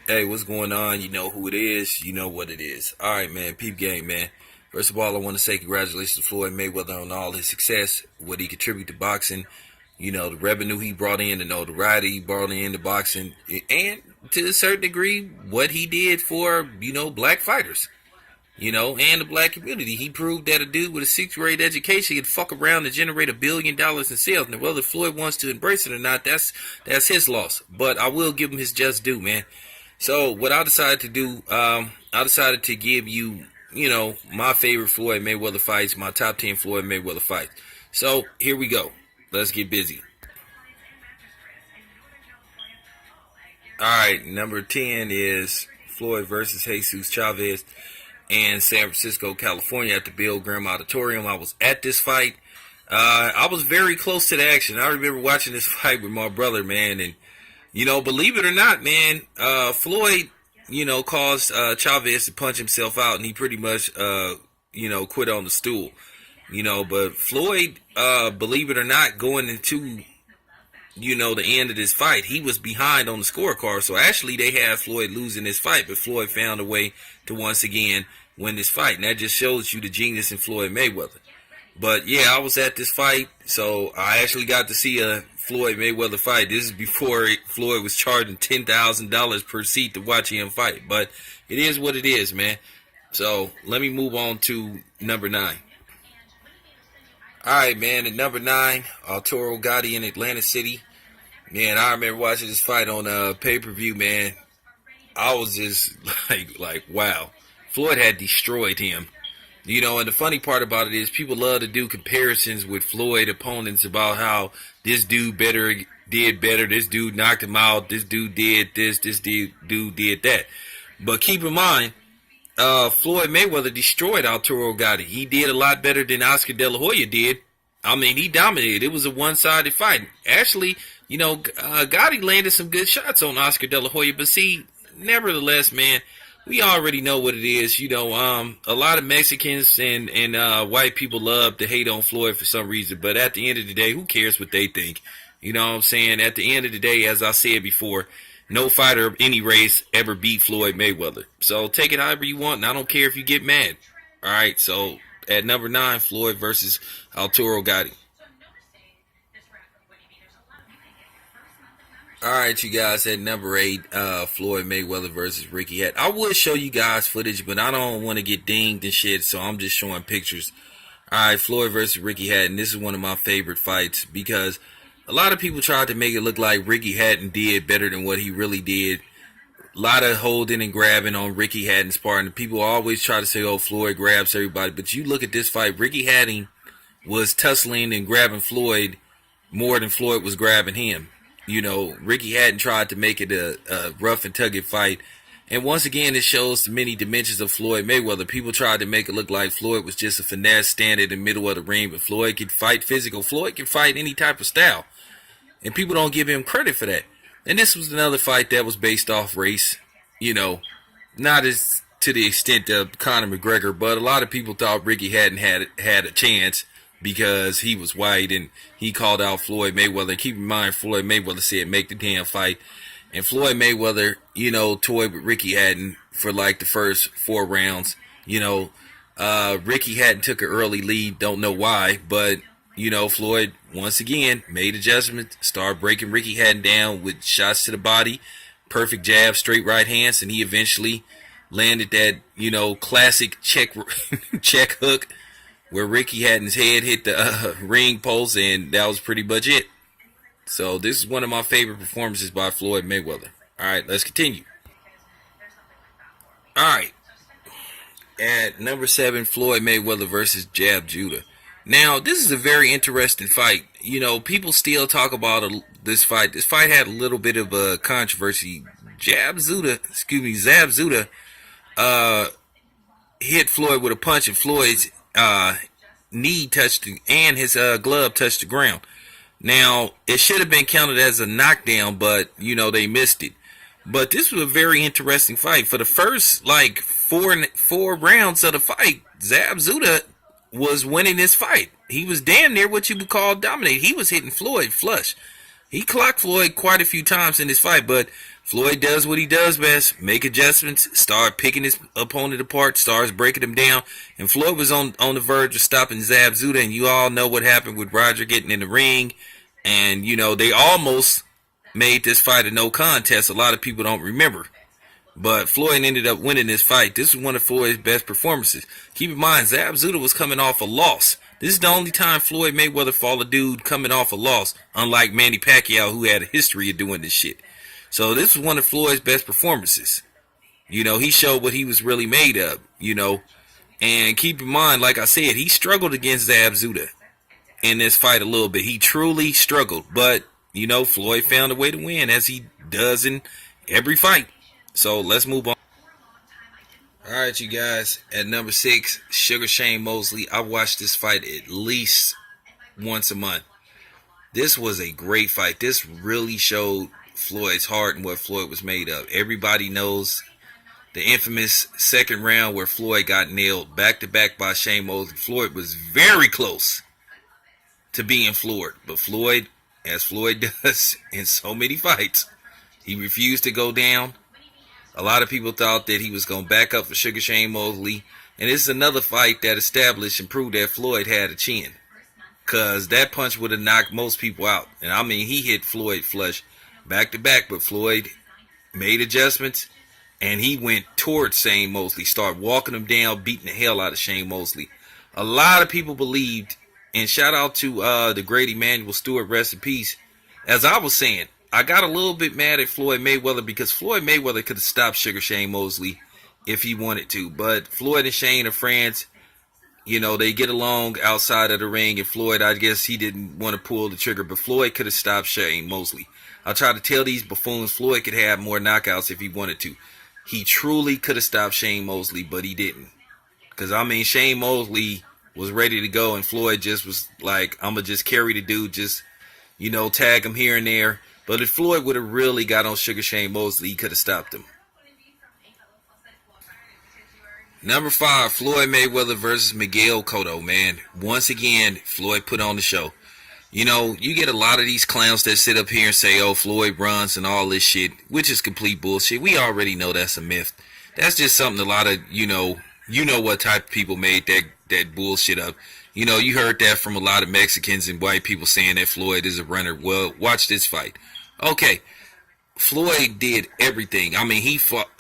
Hey, what's going on? You know who it is. You know what it is. All right, man. Peep game, man. First of all, I want to say congratulations to Floyd Mayweather on all his success, what he contributed to boxing, the revenue he brought in, the notoriety he brought in to boxing, and to a certain degree, what he did for, black fighters, and the black community. He proved that a dude with a sixth grade education could fuck around and generate $1 billion in sales. Now, whether Floyd wants to embrace it or not, that's his loss. But I will give him his just due, man. So what I decided to do, I decided to give you, my favorite Floyd Mayweather fights, my top 10 Floyd Mayweather fights. So here we go. Let's get busy. All right, number 10 is Floyd versus Jesus Chavez in San Francisco, California at the Bill Graham Auditorium. I was at this fight. I was very close to the action. I remember watching this fight with my brother, man, and believe it or not, man, Floyd, caused Chavez to punch himself out, and he pretty much, quit on the stool. But Floyd, believe it or not, going into, the end of this fight, he was behind on the scorecard. So actually, they had Floyd losing this fight, but Floyd found a way to once again win this fight. And that just shows you the genius in Floyd Mayweather. But yeah, I was at this fight, so I actually got to see a Floyd Mayweather fight. This is before Floyd was charging $10,000 per seat to watch him fight. But it is what it is, man. So let me move on to number 9. All right, man. At number 9, Arturo Gatti in Atlantic City. Man, I remember watching this fight on pay-per-view, man. I was just like, wow. Floyd had destroyed him. And the funny part about it is people love to do comparisons with Floyd opponents about how this dude did better, this dude knocked him out, this dude did this dude did that. But keep in mind, Floyd Mayweather destroyed Arturo Gatti. He did a lot better than Oscar De La Hoya did. I mean, he dominated. It was a one-sided fight. Actually, Gotti landed some good shots on Oscar De La Hoya, but see, nevertheless, man, we already know what it is. A lot of Mexicans and white people love to hate on Floyd for some reason. But at the end of the day, who cares what they think? You know what I'm saying? At the end of the day, as I said before, no fighter of any race ever beat Floyd Mayweather. So take it however you want, and I don't care if you get mad. All right, so at number 9, Floyd versus Arturo Gatti. All right, you guys, at number 8, Floyd Mayweather versus Ricky Hatton. I would show you guys footage, but I don't want to get dinged and shit, so I'm just showing pictures. All right, Floyd versus Ricky Hatton. This is one of my favorite fights because a lot of people tried to make it look like Ricky Hatton did better than what he really did. A lot of holding and grabbing on Ricky Hatton's part, and people always try to say, oh, Floyd grabs everybody. But you look at this fight, Ricky Hatton was tussling and grabbing Floyd more than Floyd was grabbing him. Ricky Hatton tried to make it a rough and tugged fight. And once again, it shows the many dimensions of Floyd Mayweather. People tried to make it look like Floyd was just a finesse standing in the middle of the ring, but Floyd can fight physical. Floyd can fight any type of style. And people don't give him credit for that. And this was another fight that was based off race. Not as to the extent of Conor McGregor, but a lot of people thought Ricky Hatton had a chance because he was white and he called out Floyd Mayweather. Keep in mind, Floyd Mayweather said make the damn fight. And Floyd Mayweather, toyed with Ricky Hatton for like the first 4 rounds. Ricky Hatton took an early lead, don't know why, but, Floyd, once again, made adjustments, started breaking Ricky Hatton down with shots to the body, perfect jab, straight right hands, and he eventually landed that, classic check hook where Ricky Hatton's head hit the ring post, and that was pretty much it. So this is one of my favorite performances by Floyd Mayweather. All right, let's continue. All right. At number 7, Floyd Mayweather versus Jab Judah. Now, this is a very interesting fight. People still talk about this fight. This fight had a little bit of a controversy. Zab Judah, hit Floyd with a punch, and Floyd's knee touched and his glove touched the ground. Now, it should have been counted as a knockdown, but, they missed it. But this was a very interesting fight. For the first, four rounds of the fight, Zab Judah was winning this fight. He was damn near what you would call dominate. He was hitting Floyd flush. He clocked Floyd quite a few times in this fight, but Floyd does what he does best, make adjustments, start picking his opponent apart, starts breaking him down. And Floyd was on the verge of stopping Zab Zuda, and you all know what happened with Roger getting in the ring. And, they almost made this fight a no contest. A lot of people don't remember. But Floyd ended up winning this fight. This was one of Floyd's best performances. Keep in mind, Zab Zuda was coming off a loss. This is the only time Floyd Mayweather fought a dude coming off a loss, unlike Manny Pacquiao, who had a history of doing this shit. So this was one of Floyd's best performances. He showed what he was really made of, And keep in mind, like I said, he struggled against Zab Zuda in this fight a little bit. He truly struggled. But, Floyd found a way to win, as he does in every fight. So let's move on. Alright, you guys. At number 6, Sugar Shane Mosley. I watched this fight at least once a month. This was a great fight. This really showed Floyd's heart and what Floyd was made of. Everybody knows the infamous second round where Floyd got nailed back to back by Shane Mosley. Floyd was very close to being floored, but Floyd, as Floyd does in so many fights, he refused to go down. A lot of people thought that he was going to back up for Sugar Shane Mosley, and this is another fight that established and proved that Floyd had a chin, because that punch would have knocked most people out. And I mean, he hit Floyd flush back to back, but Floyd made adjustments and he went towards Shane Mosley, started walking him down, beating the hell out of Shane Mosley. A lot of people believed, and shout out to the great Emmanuel Stewart, rest in peace. As I was saying, I got a little bit mad at Floyd Mayweather because Floyd Mayweather could have stopped Sugar Shane Mosley if he wanted to, but Floyd and Shane are friends. They get along outside of the ring, and Floyd, I guess he didn't want to pull the trigger, but Floyd could have stopped Shane Mosley. I try to tell these buffoons Floyd could have more knockouts if he wanted to. He truly could have stopped Shane Mosley, but he didn't. Because, Shane Mosley was ready to go, and Floyd just was like, I'm going to just carry the dude, just, tag him here and there. But if Floyd would have really got on Sugar Shane Mosley, he could have stopped him. Number 5, Floyd Mayweather versus Miguel Cotto, man. Once again, Floyd put on the show. You get a lot of these clowns that sit up here and say, oh, Floyd runs and all this shit, which is complete bullshit. We already know that's a myth. That's just something a lot of, you know what type of people made that bullshit up. You heard that from a lot of Mexicans and white people saying that Floyd is a runner. Well, watch this fight. Okay, Floyd did everything. He fought.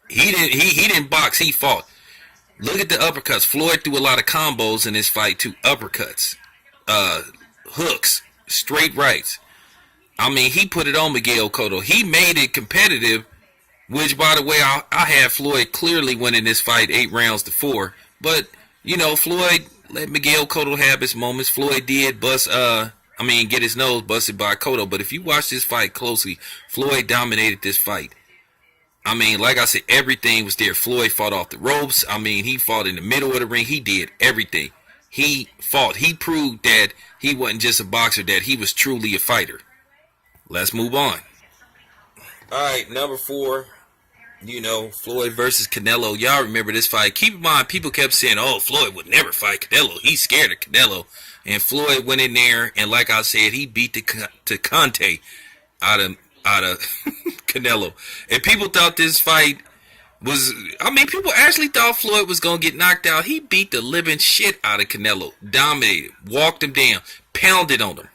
He didn't box, he fought. Look at the uppercuts. Floyd threw a lot of combos in this fight too. Uppercuts. Hooks, straight rights. He put it on Miguel Cotto. He made it competitive, which, by the way, I had Floyd clearly winning this fight 8 rounds to 4. But, Floyd let Miguel Cotto have his moments. Floyd did get his nose busted by Cotto. But if you watch this fight closely, Floyd dominated this fight. Like I said, everything was there. Floyd fought off the ropes. He fought in the middle of the ring. He did everything. He fought. He proved that he wasn't just a boxer, that he was truly a fighter. Let's move on. Alright, number 4, Floyd versus Canelo. Y'all remember this fight. Keep in mind, people kept saying, oh, Floyd would never fight Canelo. He's scared of Canelo. And Floyd went in there, and like I said, he beat the Conte out of Canelo. And people thought this fight was, people actually thought Floyd was going to get knocked out. He beat the living shit out of Canelo. Dominated. Walked him down. Pounded on him.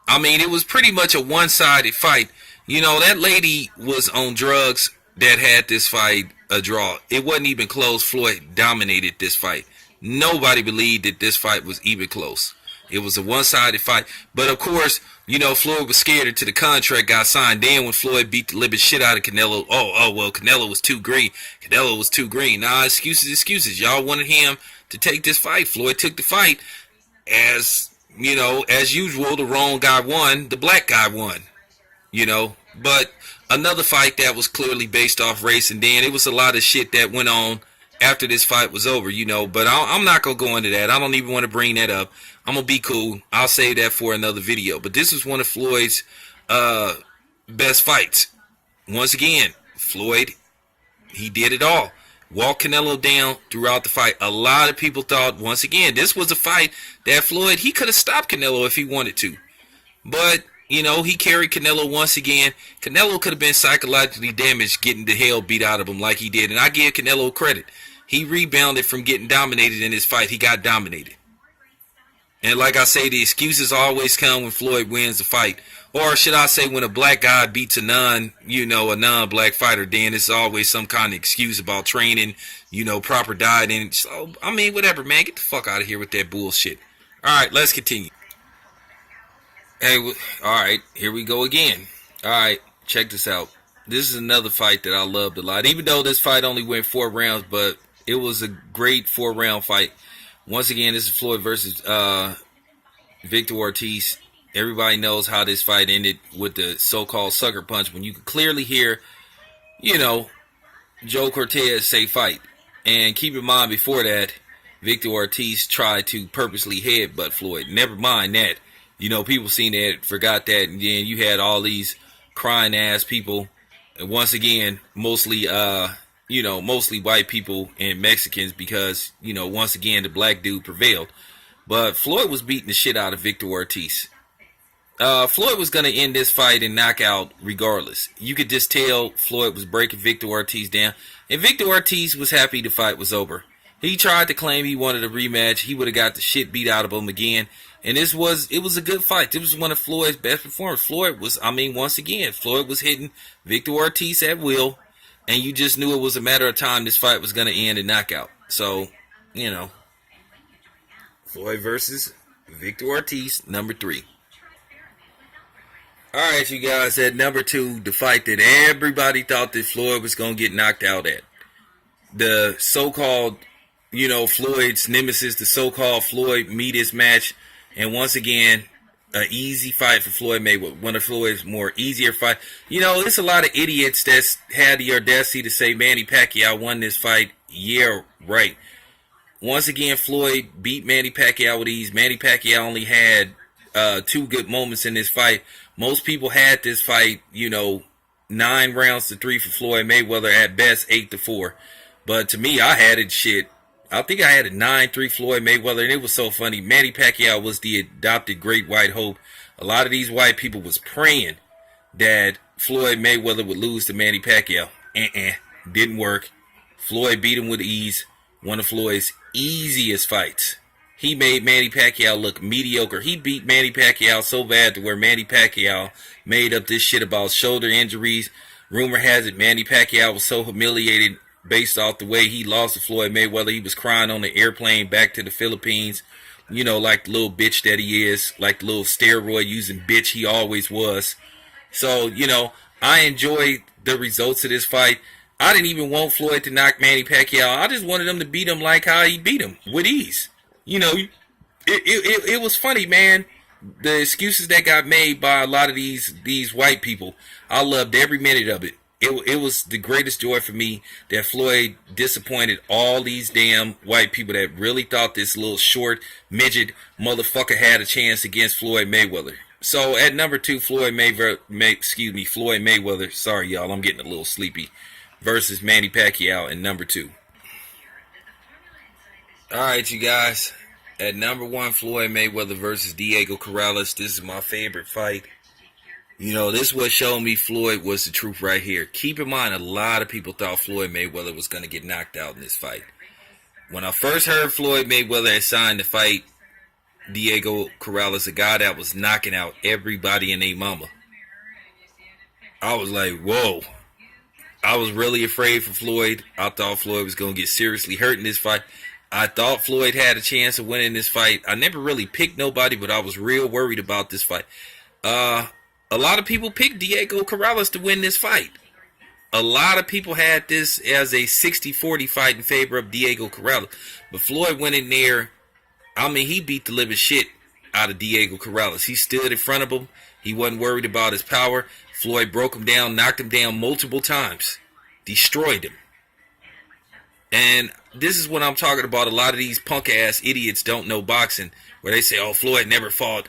It was pretty much a one-sided fight. That lady was on drugs that had this fight a draw. It wasn't even close. Floyd dominated this fight. Nobody believed that this fight was even close. It was a one-sided fight. But, of course, Floyd was scared until the contract got signed. Then when Floyd beat the living shit out of Canelo, well, Canelo was too green. Canelo was too green. Nah, excuses. Y'all wanted him to take this fight. Floyd took the fight. As usual, the wrong guy won. The black guy won. But another fight that was clearly based off race, and then it was a lot of shit that went on after this fight was over, but I'm not going to go into that. I don't even want to bring that up. I'm going to be cool. I'll save that for another video. But this was one of Floyd's best fights. Once again, Floyd, he did it all. Walked Canelo down throughout the fight. A lot of people thought, once again, this was a fight that Floyd, he could have stopped Canelo if he wanted to. But, He carried Canelo once again. Canelo could have been psychologically damaged getting the hell beat out of him like he did. And I give Canelo credit. He rebounded from getting dominated in his fight. He got dominated. And like I say, the excuses always come when Floyd wins the fight. Or should I say when a black guy beats a non-black fighter, then it's always some kind of excuse about training, proper diet. And so, whatever, man. Get the fuck out of here with that bullshit. All right, let's continue. Hey, all right, here we go again. All right, check this out. This is another fight that I loved a lot. Even though this fight only went 4 rounds, but it was a great 4-round fight. Once again, this is Floyd versus Victor Ortiz. Everybody knows how this fight ended with the so-called sucker punch when you could clearly hear, Joe Cortez say fight. And keep in mind, before that, Victor Ortiz tried to purposely headbutt Floyd. Never mind that. People seen that, forgot that, and then you had all these crying ass people, and once again, mostly white people and Mexicans because, once again, the black dude prevailed. But Floyd was beating the shit out of Victor Ortiz. Floyd was going to end this fight in knockout regardless. You could just tell Floyd was breaking Victor Ortiz down, and Victor Ortiz was happy the fight was over. He tried to claim he wanted a rematch. He would have got the shit beat out of him again. And it was a good fight. It was one of Floyd's best performances. Floyd was hitting Victor Ortiz at will, and you just knew it was a matter of time this fight was going to end in knockout. So, Floyd versus Victor Ortiz, number 3. All right, you guys, at number 2, the fight that everybody thought that Floyd was going to get knocked out at. The so-called, Floyd's nemesis, the so-called Floyd Meatis match. And once again, an easy fight for Floyd Mayweather. One of Floyd's more easier fight. It's a lot of idiots that's had the audacity to say Manny Pacquiao won this fight. Yeah, right. Once again, Floyd beat Manny Pacquiao with ease. Manny Pacquiao only had 2 good moments in this fight. Most people had this fight, 9 rounds to 3 for Floyd Mayweather, at best 8-4. But to me, I had it shit. I think I had a 9-3 Floyd Mayweather, and it was so funny. Manny Pacquiao was the adopted great white hope. A lot of these white people was praying that Floyd Mayweather would lose to Manny Pacquiao. Didn't work. Floyd beat him with ease. One of Floyd's easiest fights. He made Manny Pacquiao look mediocre. He beat Manny Pacquiao so bad to where Manny Pacquiao made up this shit about shoulder injuries. Rumor has it Manny Pacquiao was so humiliated based off the way he lost to Floyd Mayweather. He was crying on the airplane back to the Philippines, like the little bitch that he is, like the little steroid using bitch he always was. So, I enjoyed the results of this fight. I didn't even want Floyd to knock Manny Pacquiao. I just wanted him to beat him like how he beat him, with ease. It was funny, man. The excuses that got made by a lot of these white people, I loved every minute of it. It was the greatest joy for me that Floyd disappointed all these damn white people that really thought this little short midget motherfucker had a chance against Floyd Mayweather. So at number 2, Floyd Mayweather. Sorry, y'all, I'm getting a little sleepy. Versus Manny Pacquiao in number 2. All right, you guys. At number 1, Floyd Mayweather versus Diego Corrales. This is my favorite fight. This is what showed me Floyd was the truth right here. Keep in mind, a lot of people thought Floyd Mayweather was going to get knocked out in this fight. When I first heard Floyd Mayweather had signed to fight Diego Corrales, a guy that was knocking out everybody and their mama, I was like, whoa. I was really afraid for Floyd. I thought Floyd was going to get seriously hurt in this fight. I thought Floyd had a chance of winning this fight. I never really picked nobody, but I was real worried about this fight. A lot of people picked Diego Corrales to win this fight. A lot of people had this as a 60-40 fight in favor of Diego Corrales. But Floyd went in there. He beat the living shit out of Diego Corrales. He stood in front of him. He wasn't worried about his power. Floyd broke him down, knocked him down multiple times. Destroyed him. And this is what I'm talking about. A lot of these punk-ass idiots don't know boxing. Where they say, oh, Floyd never fought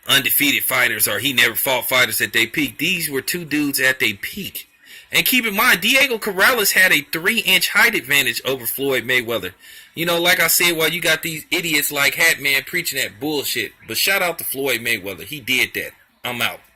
undefeated fighters, or he never fought fighters at their peak. These were 2 dudes at their peak. And keep in mind, Diego Corrales had a 3-inch height advantage over Floyd Mayweather. Like I said, while you got these idiots like Hatman preaching that bullshit. But shout out to Floyd Mayweather. He did that. I'm out.